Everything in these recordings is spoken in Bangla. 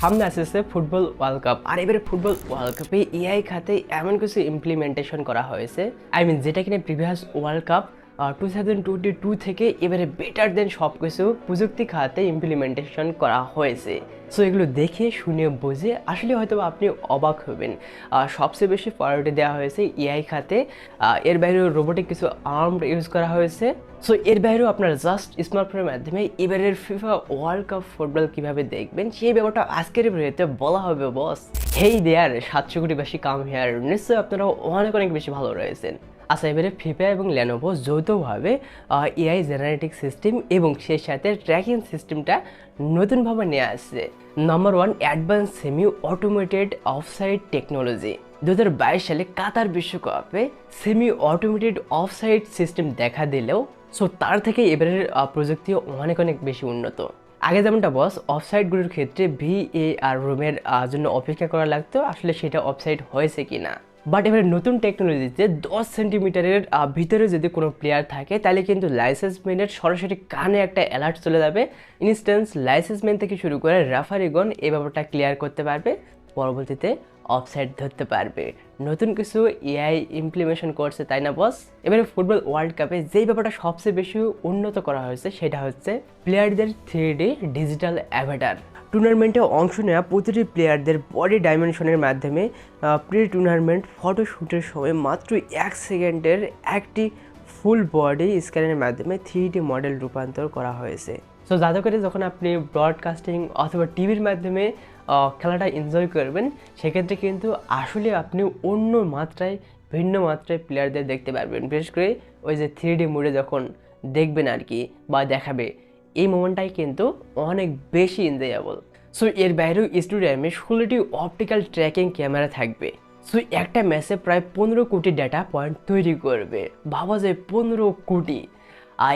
সামনে আসতেছে ফুটবল ওয়ার্ল্ড কাপ, আর এবারে ফুটবল ওয়ার্ল্ড কাপে এআই খাতে এমন কিছু ইমপ্লিমেন্টেশন করা হয়েছে, যেটা কিনা প্রিভিয়াস ওয়ার্ল্ড কাপ 2022 থেকে এবারে বেটার দেন সব কিছু প্রযুক্তি খাতে ইমপ্লিমেন্টেশন করা হয়েছে। সো এগুলো দেখে শুনে বুঝে আসলে হয়তো আপনি অবাক হবেন। সবচেয়ে বেশি প্রায়োরিটি দেওয়া হয়েছে এআই খাতে। এর বাইরেও রোবোটিক কিছু আর্ম ইউজ করা হয়েছে। সো এর বাইরেও আপনার জাস্ট স্মার্টফোনের মাধ্যমে এবারের ফিফা ওয়ার্ল্ড কাপ ফুটবল কীভাবে দেখবেন সেই ব্যাপারটা আজকের ভিডিওতে বলা হবে বস। হেই দেয়ার 700 কোটিবাসী কাম হেয়ার, নিশ্চয়ই আপনারা অনেক অনেক বেশি ভালো রয়েছেন। আচ্ছা, এবারে ফিফা এবং লেনোভো যৌথভাবে এআই জেনারেটিক সিস্টেম এবং সেই সাথে ট্র্যাকিং সিস্টেমটা নতুনভাবে নিয়ে আসছে। Number 1, advance semi automated offside technology. 2022 সালে কাতার বিশ্বকাপে সেমি অটোমেটেড অফসাইড সিস্টেম দেখা দিলেও তার থেকে এবারের প্রযুক্তি অনেক অনেক বেশি উন্নত। আগে যেমনটা বস অফসাইডগুলোর ক্ষেত্রে ভিএআর রুমের জন্য অপেক্ষা করা লাগতো আসলে সেটা অফসাইড হয়েছে কিনা। বাট এবারে নতুন টেকনোলজিতে 10 সেন্টিমিটারের ভিতরে যদি কোনো প্লেয়ার থাকে তাহলে কিন্তু লাইসেন্সম্যানের সরাসরি কানে একটা অ্যালার্ট চলে যাবে। ইনস্ট্যান্স লাইসেন্সম্যান থেকে শুরু করে রেফারিগণ এই ব্যাপারটা ক্লিয়ার করতে পারবে, পরবর্তীতে অফসাইড ধরতে পারবে। নতুন কিছু এআই ইমপ্লিমেশন করছে, তাই না বস? এবারে ফুটবল ওয়ার্ল্ড কাপে যেই ব্যাপারটা সবচেয়ে বেশি উন্নত করা হয়েছে সেটা হচ্ছে প্লেয়ারদের 3D ডিজিটাল অ্যাভাটার। টুর্নামেন্টে অংশ নেওয়া প্রতিটি প্লেয়ারদের বডি ডাইমেনশনের মাধ্যমে প্রি টুর্নামেন্ট ফটোশ্যুটের সময় মাত্র 1 সেকেন্ডের একটি ফুল বডি স্ক্যানের মাধ্যমে 3D মডেল রূপান্তর করা হয়েছে। সো যাতে করে যখন আপনি ব্রডকাস্টিং অথবা টিভির মাধ্যমে খেলাটা এনজয় করবেন সেক্ষেত্রে কিন্তু আসলে আপনি অন্য মাত্রায় ভিন্ন মাত্রায় প্লেয়ারদের দেখতে পারবেন। বিশেষ করে ওই যে 3D মোডে যখন দেখবেন আর কি বা দেখাবে, এই মোমেন্টটাই কিন্তু অনেক বেশি এনজয়েবল। সো এর বাইরেও স্টেডিয়ামে 16টি অপটিক্যাল ট্র্যাকিং ক্যামেরা থাকবে। সো একটা ম্যাচে প্রায় 15 কোটি ডাটা পয়েন্ট তৈরি করবে। ভাবা যায় 15 কোটি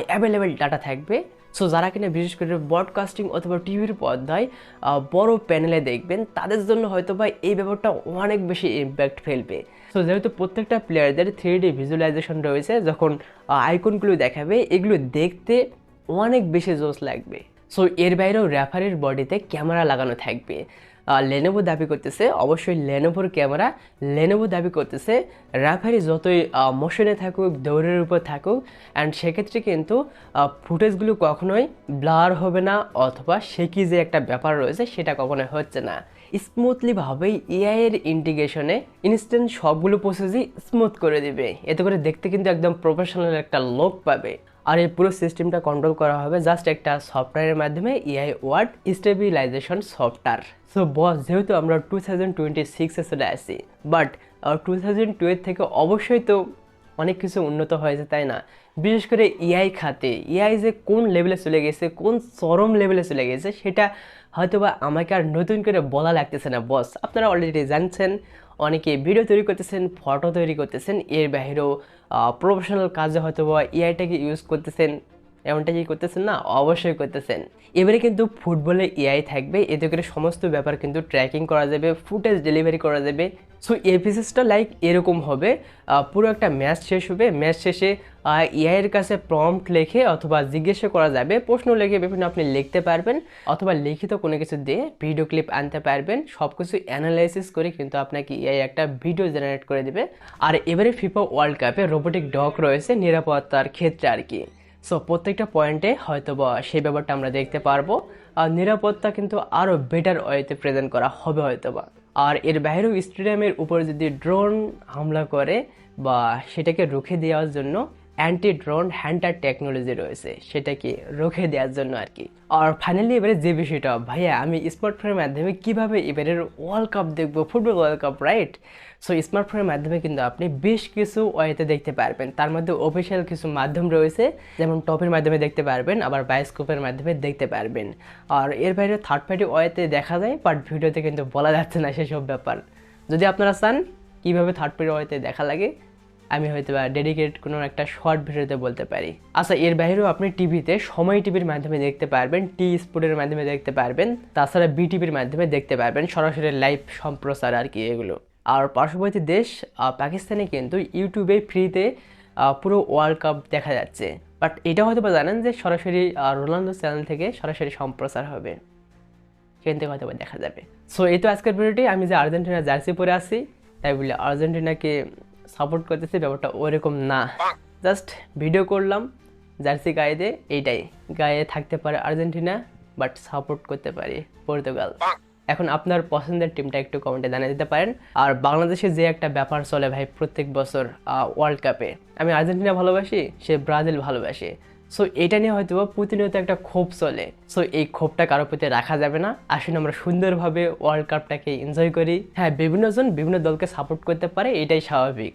অ্যাভেলেবেল ডাটা থাকবে। সো যারা কিনা বিশেষ করে ব্রডকাস্টিং অথবা টিভির পর্দায় বড় প্যানেলে দেখবেন তাদের জন্য হয়তো বা এই ব্যাপারটা অনেক বেশি ইম্প্যাক্ট ফেলবে। সো যেহেতু প্রত্যেকটা প্লেয়ারদের 3D ভিজুয়ালাইজেশন রয়েছে, যখন আইকনগুলো দেখাবে এগুলো দেখতে অনেক বেশি জোশ লাগবে। সো এর বাইরেও রেফারির বডিতে ক্যামেরা লাগানো থাকবে। লেনোভো দাবি করতেছে, অবশ্যই লেনোভোর ক্যামেরা, লেনোভো দাবি করতেছে রেফারি যতই মোশনে থাকুক, দৌড়ের উপর থাকুক, অ্যান্ড সেক্ষেত্রে কিন্তু ফুটেজগুলো কখনোই ব্লার হবে না অথবা শেকি যে একটা ব্যাপার রয়েছে সেটা কখনোই হচ্ছে না। স্মুথলিভাবেই এআই এর ইন্টিগ্রেশনে ইনস্ট্যান্ট সবগুলো প্রসেসই স্মুথ করে দিবে। এতে করে দেখতে কিন্তু একদম প্রফেশনাল একটা লুক পাবে। আর এই পুরো সিস্টেমটা কন্ট্রোল করা হবে জাস্ট একটা সফটওয়্যারের মাধ্যমে, AI word stabilisation software. So boss, যেহেতু আমরা 2026-এ চলে আসি, বাট 2012 থেকে অবশ্যই তো অনেক কিছু উন্নত হয়েছে, তাই না? বিশেষ করে এআই খাতে এআই যে কোন লেভেলে চলে গেছে, কোন চরম লেভেলে চলে গেছে সেটা হয়তোবা আমাকে আর নতুন করে বলা লাগতেছে না বস। আপনারা অলরেডি জানছেন, অনেকে ভিডিও তৈরি করতেছেন, ফটো তৈরি করতেছেন, এর বাইরেও প্রফেশনাল কাজে হয়তোবা এআইটাকে ইউজ করতেছেন। এমনটা কি করতেছেন না? অবশ্যই করতেছেন। এবারে কিন্তু ফুটবলে এআই থাকবে, এতে করে সমস্ত ব্যাপার কিন্তু ট্র্যাকিং করা যাবে, ফুটেজ ডেলিভারি করা যাবে। সো এই প্রসেসটা লাইক এরকম হবে, পুরো একটা ম্যাচ শেষ হবে, ম্যাচ শেষে এআইয়ের কাছে প্রম্পট লিখে অথবা জিজ্ঞাসা করা যাবে, প্রশ্ন লিখে বিভিন্ন আপনি লিখতে পারবেন অথবা লিখিত কোনো কিছু দিয়ে ভিডিও ক্লিপ আনতে পারবেন। সব কিছু অ্যানালাইসিস করে কিন্তু আপনাকে এআই একটা ভিডিও জেনারেট করে দেবে। আর এবারে ফিফা ওয়ার্ল্ড কাপে রোবোটিক ডগ রয়েছে নিরাপত্তার ক্ষেত্রে আর কি। সো প্রত্যেকটা পয়েন্টে হয়তো বা সেই ব্যাপারটা আমরা দেখতে পারবো। আর নিরাপত্তা কিন্তু আরও বেটার ওয়েতে প্রেজেন্ট করা হবে হয়তো বা। আর এর বাইরেও স্টেডিয়ামের উপর যদি ড্রোন হামলা করে বা সেটাকে রুখে দেওয়ার জন্য অ্যান্টি ড্রোন হ্যান্টার টেকনোলজি রয়েছে, সেটাকে রুখে দেওয়ার জন্য আর কি। আর ফাইনালি এবারে যে বিষয়টা, ভাইয়া আমি স্মার্টফোনের মাধ্যমে কিভাবে এবারের ওয়ার্ল্ড কাপ দেখবো, football world cup, right? So স্মার্টফোনের মাধ্যমে কিন্তু আপনি বেশ কিছু ওয়েতে দেখতে পারবেন। তার মধ্যে অফিসিয়াল কিছু মাধ্যম রয়েছে, যেমন টপের মাধ্যমে দেখতে পারবেন, আবার বায়োস্কোপের মাধ্যমে দেখতে পারবেন। আর এর বাইরে থার্ড পার্টি ওয়েতে দেখা যায়, বাট ভিডিওতে কিন্তু বলা যাচ্ছে না সেসব ব্যাপার। যদি আপনারা চান কীভাবে থার্ড পার্টি ওয়েতে দেখা লাগে, আমি হয়তো ডেডিকেট কোনো একটা শর্ট ভিডিওতে বলতে পারি। আচ্ছা, এর বাইরেও আপনি টিভিতে সময় টিভির মাধ্যমে দেখতে পারবেন, টি স্পোর্টের মাধ্যমে দেখতে পারবেন, তাছাড়া বিটিভির মাধ্যমে দেখতে পারবেন, সরাসরি লাইভ সম্প্রচার আর কি এগুলো। আর পার্শ্ববর্তী দেশ পাকিস্তানে কিন্তু ইউটিউবে ফ্রিতে পুরো ওয়ার্ল্ড কাপ দেখা যাচ্ছে। বাট এটা হয়তো বা জানেন যে সরাসরি রোনালদো চ্যানেল থেকে সরাসরি সম্প্রচার হবে। সেখান থেকে হয়তো দেখা যাবে। সো এই তো আজকের ভিডিওটি। আমি যে আর্জেন্টিনা জার্সি পরে আছি তাই বলে আর্জেন্টিনাকে সাপোর্ট করতেছি ব্যাপারটা ওরকম না, জাস্ট ভিডিও করলাম জার্সি গায়ে দিয়ে, এইটাই। গায়ে থাকতে পারে আর্জেন্টিনা বাট সাপোর্ট করতে পারি পর্তুগাল। এখন আপনার পছন্দের টিমটা একটু কমেন্টে জানিয়ে দিতে পারেন। আর বাংলাদেশে যে একটা ব্যাপার চলে ভাই প্রত্যেক বছর ওয়ার্ল্ড কাপে, আমি আর্জেন্টিনা ভালোবাসি, সে ব্রাজিল ভালোবাসে। সো এটা নিয়ে হয়তো প্রতিনিয়ত একটা ক্ষোভ চলে। সো এই ক্ষোভটা কারো প্রতি রাখা যাবে না। আসুন আমরা সুন্দরভাবে ওয়ার্ল্ড কাপটাকে এনজয় করি। হ্যাঁ, বিভিন্ন জন বিভিন্ন দলকে সাপোর্ট করতে পারে, এটাই স্বাভাবিক।